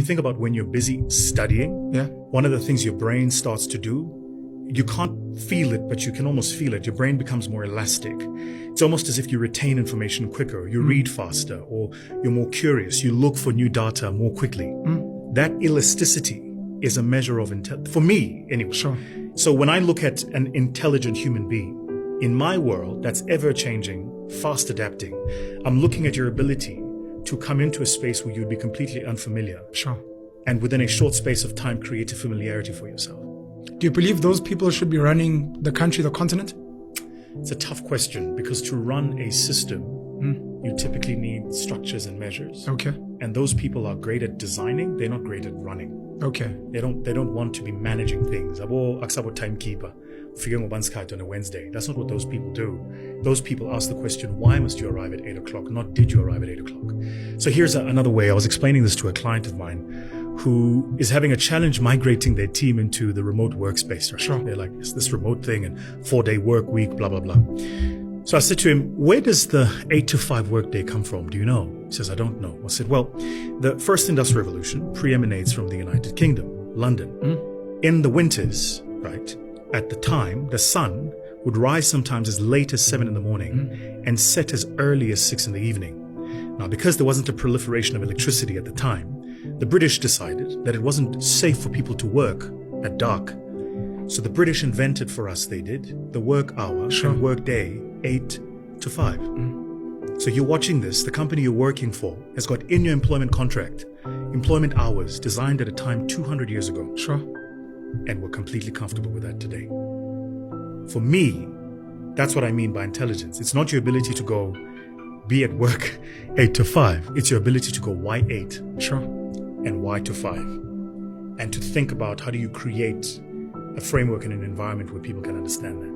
you think about when you're busy studying, Yeah. one of the things your brain starts to do, you can't feel it, but you can almost feel it. Your brain becomes more elastic. It's almost as if you retain information quicker, you read faster, or you're more curious. You look for new data more quickly. That elasticity is a measure of intelligence, for me anyway. Sure. So when I look at an intelligent human being, in my world that's ever-changing, fast adapting, I'm looking at your ability to come into a space where you'd be completely unfamiliar, Sure. and within a short space of time create a familiarity for yourself. Do you believe those people should be running the country, the continent? It's a tough question, because to run a system, you typically need structures and measures. Okay. And those people are great at designing, they're not great at running. Okay. They don't want to be managing things. Abo timekeeper, figuring on a Wednesday. That's not what those people do. Those people ask the question, why must you arrive at 8 o'clock? Not did you arrive at 8 o'clock? So here's another way. I was explaining this to a client of mine who is having a challenge migrating their team into the remote workspace. Right? Sure. They're like, it's this remote thing and 4-day work week, blah, blah, blah. So I said to him, where does the 8 to 5 workday come from? Do you know? He says, I don't know. I said, well, the first industrial revolution preemanates from the United Kingdom, London. In the winters, right, at the time, the sun would rise sometimes as late as 7 in the morning and set as early as 6 in the evening. Now, because there wasn't a proliferation of electricity at the time, the British decided that it wasn't safe for people to work at dark. So the British invented for us, they did, the work hour and work day, 8 to 5. So you're watching this, the company you're working for has got in your employment contract, employment hours designed at a time 200 years ago. Sure. And we're completely comfortable with that today. For me, that's what I mean by intelligence. It's not your ability to go be at work 8 to 5. It's your ability to go why 8? Sure. And why to 5? And to think about how do you create a framework and an environment where people can understand that.